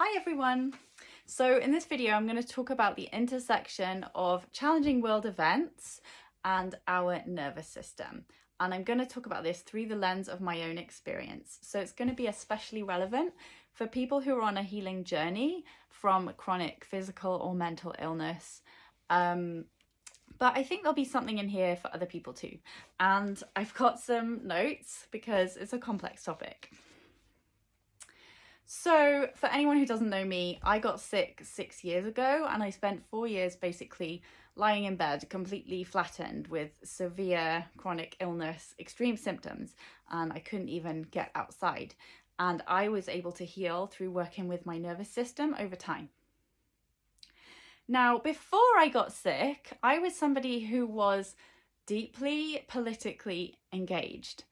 Hi everyone! So in this video I'm going to talk about the intersection of challenging world events and our nervous system. And I'm going to talk about this through the lens of my own experience. So it's going to be especially relevant for people who are on a healing journey from chronic physical or mental illness. But I think there'll be something in here for other people too. And I've got some notes because it's a complex topic. So for anyone who doesn't know me, I got sick 6 years ago and I spent 4 years basically lying in bed, completely flattened with severe chronic illness, extreme symptoms, and I couldn't even get outside. And I was able to heal through working with my nervous system over time. Now, before I got sick, I was somebody who was deeply politically engaged.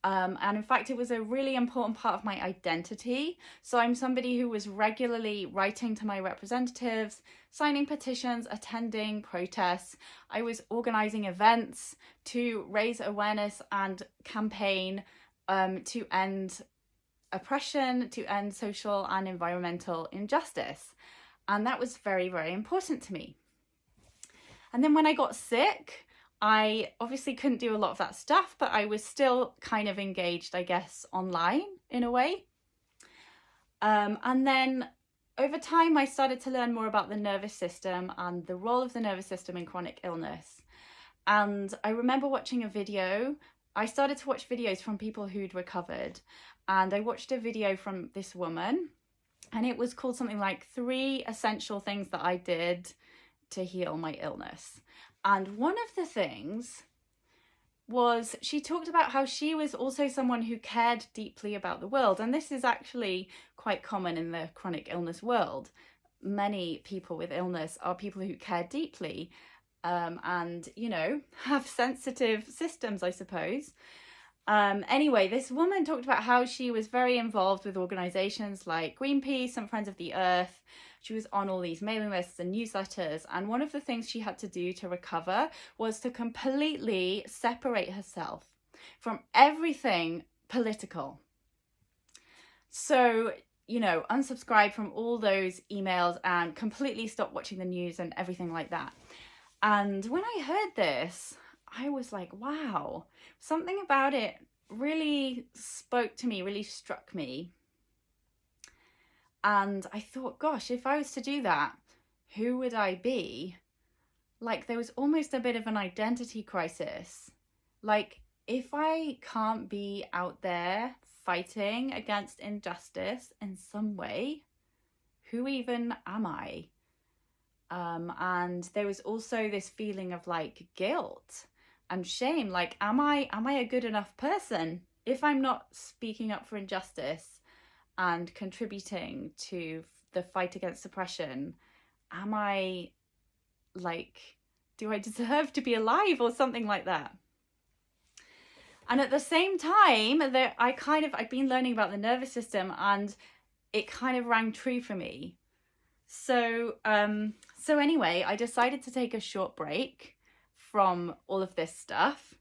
And in fact, it was a really important part of my identity. So I'm somebody who was regularly writing to my representatives, signing petitions, attending protests. I was organizing events to raise awareness and campaign to end oppression, to end social and environmental injustice. And that was very, very important to me. And then when I got sick, I obviously couldn't do a lot of that stuff, but I was still kind of engaged, I guess, online in a way. And then over time, I started to learn more about the nervous system and the role of the nervous system in chronic illness. And I remember watching a video. I started to watch videos from people who'd recovered. And I watched a video from this woman, and it was called something like 3 essential things that I did to heal my illness. And one of the things was she talked about how she was also someone who cared deeply about the world. And this is actually quite common in the chronic illness world. Many people with illness are people who care deeply and, you know, have sensitive systems, I suppose. Anyway, this woman talked about how she was very involved with organizations like Greenpeace and Friends of the Earth. She was on all these mailing lists and newsletters, and one of the things she had to do to recover was to completely separate herself from everything political. So, you know, unsubscribe from all those emails and completely stop watching the news and everything like that. And when I heard this, I was like, wow, something about it really spoke to me, really struck me. And I thought, gosh, if I was to do that, who would I be? Like, there was almost a bit of an identity crisis. Like, if I can't be out there fighting against injustice in some way, who even am I? And there was also this feeling of like guilt and shame. Like, am I a good enough person if I'm not speaking up for injustice and contributing to the fight against oppression? Am I like, do I deserve to be alive or something like that? And at the same time, that I'd been learning about the nervous system, and it kind of rang true for me. So anyway, I decided to take a short break from all of this stuff.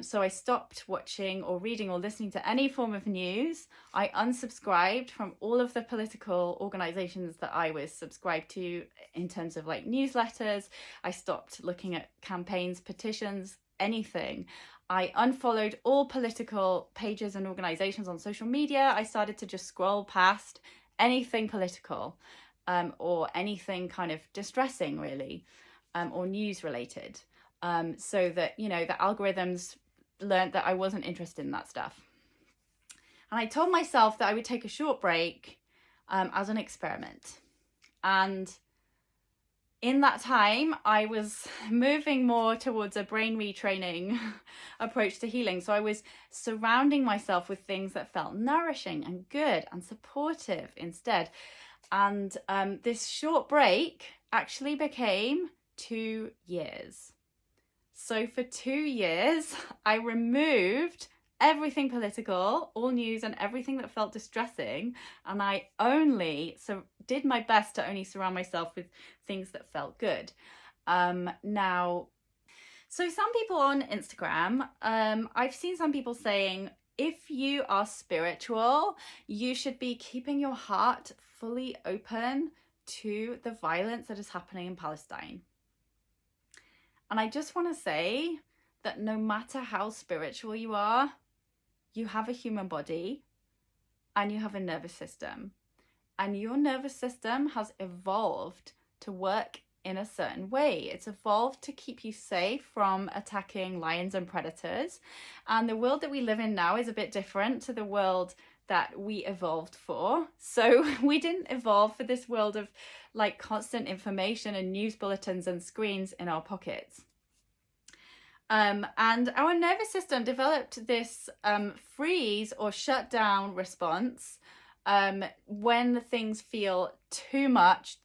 So I stopped watching or reading or listening to any form of news. I unsubscribed from all of the political organizations that I was subscribed to in terms of like newsletters. I stopped looking at campaigns, petitions, anything. I unfollowed all political pages and organizations on social media. I started to just scroll past anything political or anything kind of distressing, really, or news related. So that, you know, the algorithms learned that I wasn't interested in that stuff. And I told myself that I would take a short break as an experiment. And in that time, I was moving more towards a brain retraining approach to healing. So I was surrounding myself with things that felt nourishing and good and supportive instead. And this short break actually became 2 years. So for 2 years, I removed everything political, all news and everything that felt distressing. And I only did my best to only surround myself with things that felt good. Now, so some people on Instagram, I've seen some people saying, if you are spiritual, you should be keeping your heart fully open to the violence that is happening in Palestine. And I just want to say that no matter how spiritual you are, you have a human body and you have a nervous system. And your nervous system has evolved to work in a certain way. It's evolved to keep you safe from attacking lions and predators. And the world that we live in now is a bit different to the world that we evolved for. So we didn't evolve for this world of like constant information and news bulletins and screens in our pockets. And our nervous system developed this freeze or shut down response when things feel too much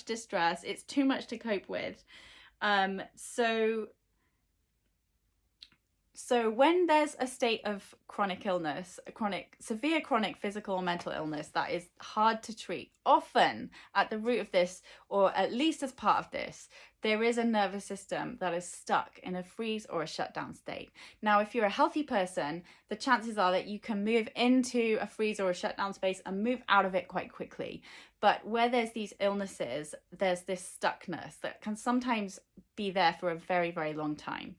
distress, it's too much to cope with. So when there's a state of chronic illness, severe chronic physical or mental illness that is hard to treat, often at the root of this, or at least as part of this, there is a nervous system that is stuck in a freeze or a shutdown state. Now, if you're a healthy person, the chances are that you can move into a freeze or a shutdown space and move out of it quite quickly. But where there's these illnesses, there's this stuckness that can sometimes be there for a very, very long time.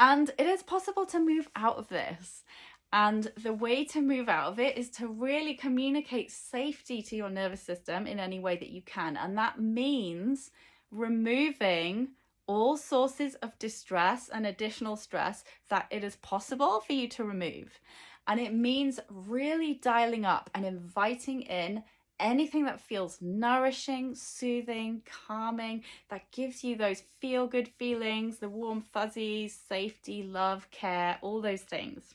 And it is possible to move out of this. And the way to move out of it is to really communicate safety to your nervous system in any way that you can. And that means removing all sources of distress and additional stress that it is possible for you to remove. And it means really dialing up and inviting in anything that feels nourishing, soothing, calming, that gives you those feel-good feelings, the warm fuzzies, safety, love, care, all those things.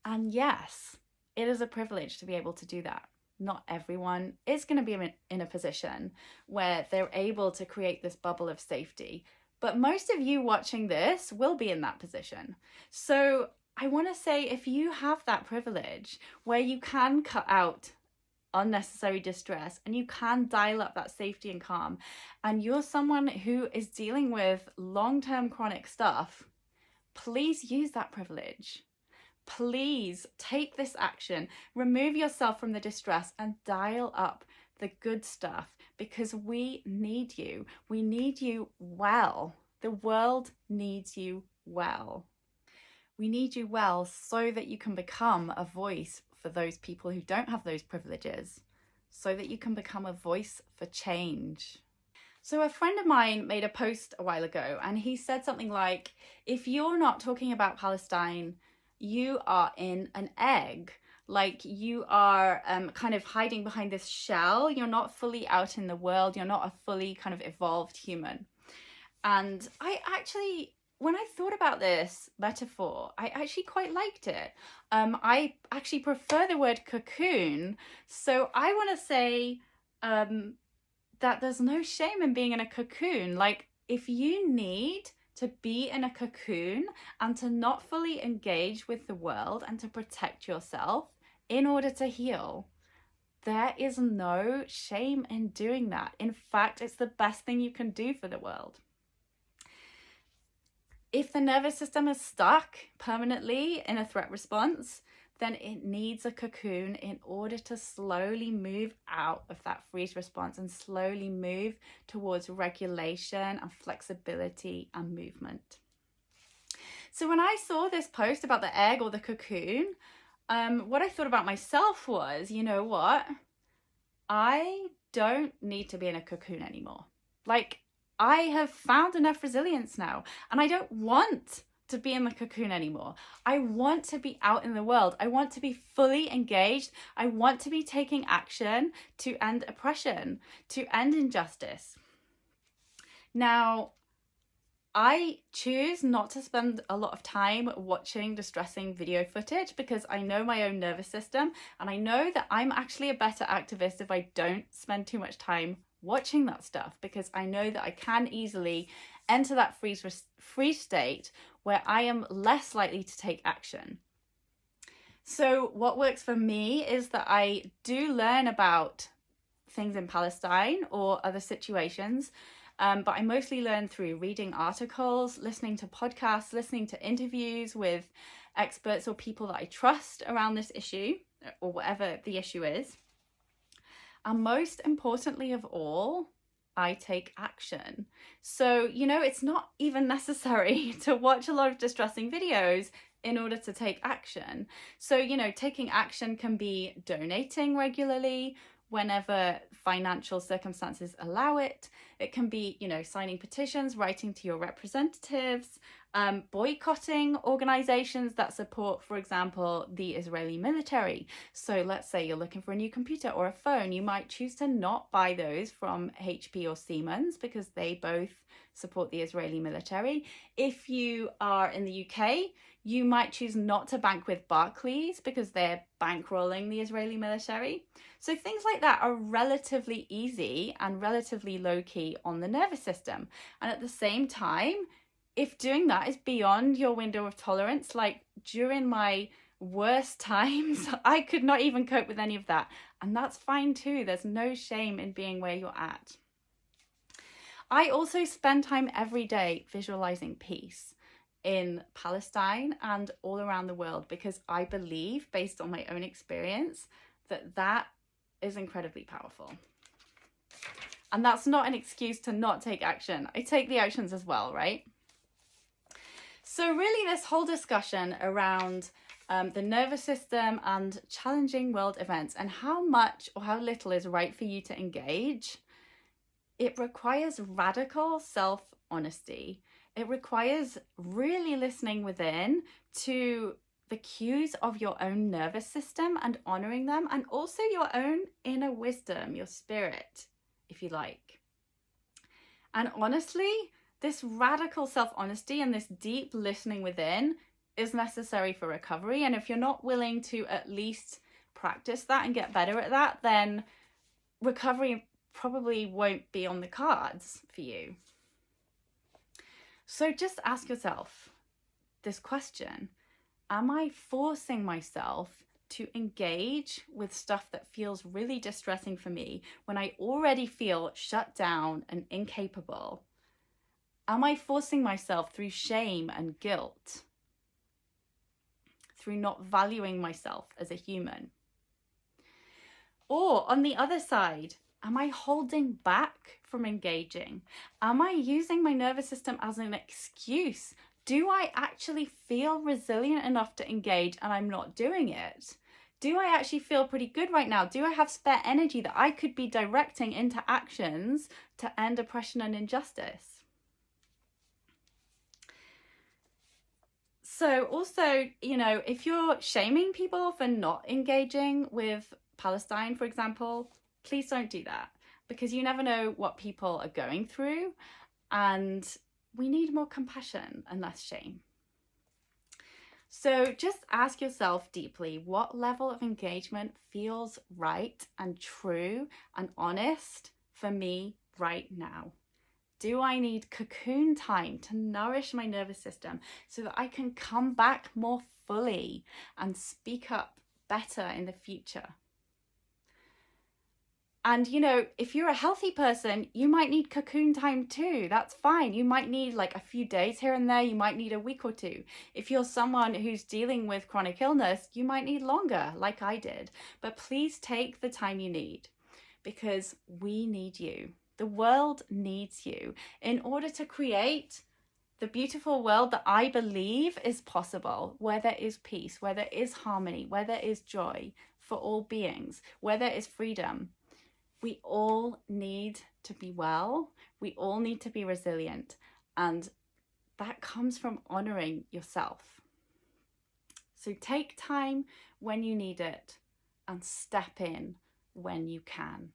And yes, it is a privilege to be able to do that. Not everyone is going to be in a position where they're able to create this bubble of safety. But most of you watching this will be in that position. So I want to say, if you have that privilege where you can cut out unnecessary distress and you can dial up that safety and calm, and you're someone who is dealing with long-term chronic stuff, please use that privilege. Please take this action, remove yourself from the distress and dial up the good stuff, because we need you. We need you well. The world needs you well. We need you well so that you can become a voice for those people who don't have those privileges, so that you can become a voice for change. So a friend of mine made a post a while ago, and he said something like, if you're not talking about Palestine, you are in an egg. Like, you are kind of hiding behind this shell. You're not fully out in the world. You're not a fully kind of evolved human. And when I thought about this metaphor, I actually quite liked it. I actually prefer the word cocoon. So I want to say that there's no shame in being in a cocoon. Like, if you need to be in a cocoon and to not fully engage with the world and to protect yourself in order to heal, there is no shame in doing that. In fact, it's the best thing you can do for the world. If the nervous system is stuck permanently in a threat response, then it needs a cocoon in order to slowly move out of that freeze response and slowly move towards regulation and flexibility and movement. So when I saw this post about the egg or the cocoon, what I thought about myself was, you know what? I don't need to be in a cocoon anymore. Like, I have found enough resilience now, and I don't want to be in the cocoon anymore. I want to be out in the world. I want to be fully engaged. I want to be taking action to end oppression, to end injustice. Now, I choose not to spend a lot of time watching distressing video footage because I know my own nervous system, and I know that I'm actually a better activist if I don't spend too much time watching that stuff, because I know that I can easily enter that freeze state where I am less likely to take action. So what works for me is that I do learn about things in Palestine or other situations But I mostly learn through reading articles, listening to podcasts, listening to interviews with experts or people that I trust around this issue or whatever the issue is. And most importantly of all, I take action. So, it's not even necessary to watch a lot of distressing videos in order to take action. So, taking action can be donating regularly whenever financial circumstances allow it. It can be, signing petitions, writing to your representatives, boycotting organizations that support, for example, the Israeli military. So let's say you're looking for a new computer or a phone. You might choose to not buy those from HP or Siemens because they both support the Israeli military. If you are in the UK, you might choose not to bank with Barclays because they're bankrolling the Israeli military. So things like that are relatively easy and relatively low-key on the nervous system. And at the same time, if doing that is beyond your window of tolerance, like during my worst times, I could not even cope with any of that. And that's fine too. There's no shame in being where you're at. I also spend time every day visualizing peace in Palestine and all around the world because I believe, based on my own experience, that is incredibly powerful. And that's not an excuse to not take action. I take the actions as well, right? So really this whole discussion around the nervous system and challenging world events and how much or how little is right for you to engage, it requires radical self-honesty. It requires really listening within to the cues of your own nervous system and honoring them, and also your own inner wisdom, your spirit, if you like. And honestly, this radical self-honesty and this deep listening within is necessary for recovery. And if you're not willing to at least practice that and get better at that, then recovery probably won't be on the cards for you. So just ask yourself this question: am I forcing myself to engage with stuff that feels really distressing for me when I already feel shut down and incapable? Am I forcing myself through shame and guilt, through not valuing myself as a human? Or on the other side, am I holding back from engaging? Am I using my nervous system as an excuse? Do I actually feel resilient enough to engage and I'm not doing it? Do I actually feel pretty good right now? Do I have spare energy that I could be directing into actions to end oppression and injustice? So also, if you're shaming people for not engaging with Palestine, for example, please don't do that, because you never know what people are going through, and we need more compassion and less shame. So just ask yourself deeply, what level of engagement feels right and true and honest for me right now? Do I need cocoon time to nourish my nervous system so that I can come back more fully and speak up better in the future? And, if you're a healthy person, you might need cocoon time too. That's fine. You might need like a few days here and there. You might need a week or two. If you're someone who's dealing with chronic illness, you might need longer, like I did. But please take the time you need, because we need you. The world needs you in order to create the beautiful world that I believe is possible, where there is peace, where there is harmony, where there is joy for all beings, where there is freedom. We all need to be well. We all need to be resilient. And that comes from honoring yourself. So take time when you need it and step in when you can.